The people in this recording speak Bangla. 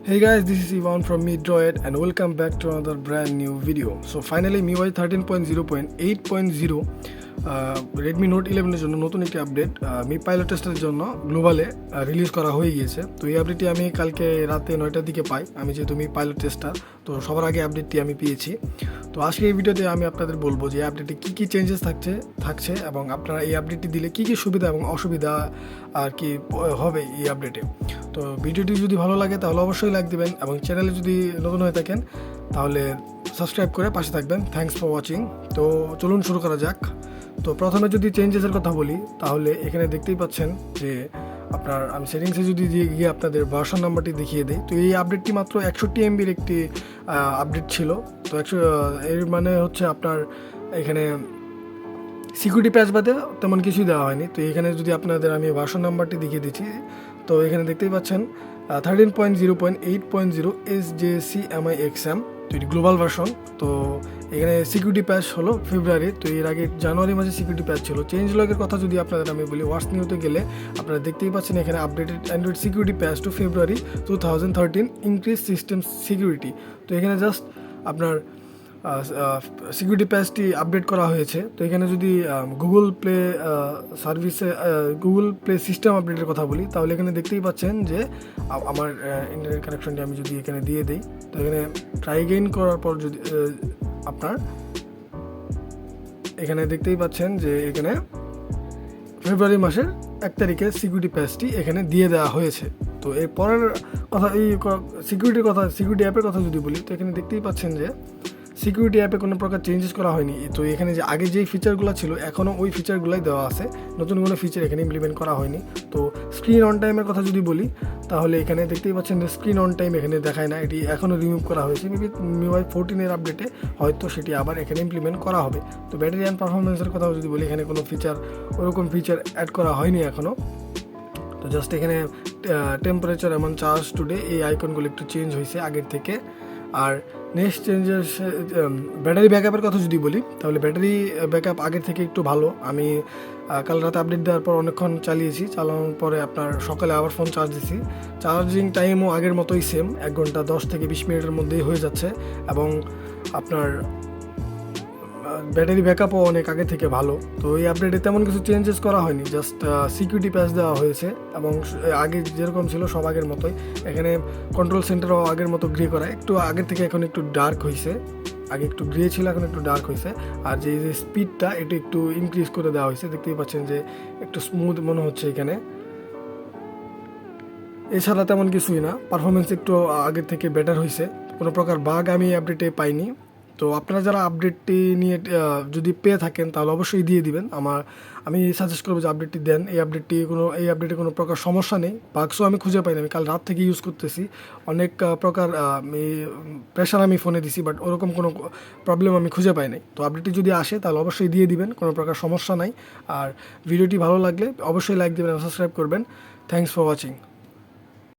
Hey guys, this is Ivan from Droid and welcome back to another brand new video. So finally MIUI 13.0.8.0 Redmi Note 11 এর জন্য নতুন একটি আপডেট মি পাইলট টেস্টের জন্য গ্লোবালে রিলিজ করা হয়ে গিয়েছে। তো এই আপডেটটি আমি কালকে রাতে 9টার দিকে পাই। আমি যেহেতু মি পাইলট টেস্টার, তো সবার আগে আপডেটটি আমি পেয়েছি। তো আজকে এই ভিডিওতে আমি আপনাদের বলবো যে আপডেটে কী কী চেঞ্জেস থাকছে এবং আপনারা এই আপডেটটি দিলে কী কী সুবিধা এবং অসুবিধা আর কি হবে এই আপডেটে। তো ভিডিওটি যদি ভালো লাগে তাহলে অবশ্যই লাইক দিবেন এবং চ্যানেলে যদি নতুন হয়ে থাকেন তাহলে সাবস্ক্রাইব করে পাশে থাকবেন। Thanks for watching. তো চলুন শুরু করা যাক। তো প্রথমে যদি চেঞ্জেসের কথা বলি তাহলে এখানে দেখতেই পাচ্ছেন যে আমি সেটিংসে যদি গিয়ে আপনাদের ভার্সন নাম্বারটি দেখিয়ে দিই, তো এই আপডেটটি মাত্র 61 MBর একটি আপডেট ছিল। তো এর মানে হচ্ছে আপনার এখানে সিকিউরিটি প্যাচ বাদে তেমন কিছুই দেওয়া হয়নি। তো এখানে যদি আপনাদের আমি ভার্সন নাম্বারটি দেখিয়ে দিচ্ছি, তো এখানে দেখতেই পাচ্ছেন 13.0.8.0 SJC/MIXM, তো এটি গ্লোবাল ভার্সন। তো এখানে সিকিউরিটি প্যাচ হলো ফেব্রুয়ারি, তো এর আগে জানুয়ারি মাসে সিকিউরিটি প্যাচ ছিল। চেঞ্জ লগের কথা যদি আপনাদের আমি বলি, ওয়াটস নিউতে গেলে আপনারা দেখতেই পাচ্ছেন এখানে আপডেটেড অ্যান্ড্রয়েড সিকিউরিটি প্যাচ টু ফেব্রুয়ারি 2013 ইনক্রিজ সিস্টেম সিকিউরিটি। তো এখানে জাস্ট আপনার সিকিউরিটি প্যাচটি আপডেট করা হয়েছে। তো এখানে যদি গুগল প্লে সিস্টেম আপডেটের কথা বলি তাহলে এখানে দেখতেই পাচ্ছেন যে আমার ইন্টারনেট কানেকশনটি আমি যদি এখানে দিয়ে দিই, তো এখানে ট্রাই গেইন করার পর যদি আপনার এখানে দেখতেই পাচ্ছেন যে এখানে ফেব্রুয়ারি মাসের 1 তারিখে সিকিউরিটি প্যাচটি এখানে দিয়ে দেওয়া হয়েছে। তো এর পরের কথা, এই সিকিউরিটি অ্যাপের কথা যদি বলি, তো এখানে দেখতেই পাচ্ছেন যে সিকিউরিটি অ্যাপে কোনো প্রকার চেঞ্জেস করা হয়নি। তো এখানে যে আগে যেই ফিচারগুলো ছিল এখনও ওই ফিচারগুলোই দেওয়া আছে, নতুন কোনো ফিচার এখানে ইমপ্লিমেন্ট করা হয়নি। তো স্ক্রিন অন টাইমের কথা যদি বলি তাহলে এখানে দেখতেই পাচ্ছেন যে স্ক্রিন অন টাইম এখানে দেখায় না, এটি এখনও রিমুভ করা হয়েছে। মেবি MIUI 14 আপডেটে হয়তো সেটি আবার এখানে ইমপ্লিমেন্ট করা হবে। তো ব্যাটারি অ্যান্ড পারফরমেন্সের কথা যদি বলি, এখানে কোনো ওরকম ফিচার অ্যাড করা হয়নি এখনও। তো জাস্ট এখানে টেম্পারেচার এবং চার্জ টুডে এই আইকনগুলো একটু চেঞ্জ হয়েছে আগের থেকে। আর নেক্সট চেঞ্জেস ব্যাটারি ব্যাকআপের কথা যদি বলি তাহলে ব্যাটারি ব্যাকআপ আগের থেকে একটু ভালো। আমি কাল রাতে আপডেট দেওয়ার পর অনেকক্ষণ চালানোর পরে আপনার সকালে আবার ফোন চার্জ দিছি। চার্জিং টাইমও আগের মতোই সেম, 1 ঘন্টা 10 থেকে 20 মিনিটের মধ্যেই হয়ে যাচ্ছে এবং আপনার ব্যাটারি ব্যাকআপও অনেক আগে থেকে ভালো। তো এই আপডেটে তেমন কিছু চেঞ্জেস করা হয়নি, জাস্ট সিকিউরিটি প্যাচ দেওয়া হয়েছে এবং আগে যেরকম ছিল সব আগের মতোই। এখানে কন্ট্রোল সেন্টারও আগের মতো গ্রে করা, একটু আগের থেকে এখন একটু ডার্ক হয়েছে। আগে একটু গ্রে ছিল, এখন একটু ডার্ক হয়েছে। আর যে স্পিডটা এটা একটু ইনক্রিজ করে দেওয়া হয়েছে, দেখতেই পাচ্ছেন যে একটু স্মুথ মনে হচ্ছে এখানে। এছাড়া তেমন কিছুই না, পারফরমেন্স একটু আগের থেকে বেটার হয়েছে, কোনো প্রকার বাগ আমি আপডেটে পাইনি। তো আপনারা যারা আপডেটটি নিয়ে যদি পেয়ে থাকেন তাহলে অবশ্যই দিয়ে দিবেন। আমি সাজেস্ট করবো যে আপডেটটি দেন। এই আপডেটে কোনো প্রকার সমস্যা নেই, বাগসও আমি খুঁজে পাইনি। আমি কাল রাত থেকে ইউজ করতেছি, অনেক প্রকার প্রেশার আমি ফোনে দিছি, বাট ওরকম কোনো প্রবলেম আমি খুঁজে পাই নাই। তো আপডেটটি যদি আসে তাহলে অবশ্যই দিয়ে দিবেন, কোনো প্রকার সমস্যা নাই। আর ভিডিওটি ভালো লাগলে অবশ্যই লাইক দেবেন এবং সাবস্ক্রাইব করবেন। Thanks for watching.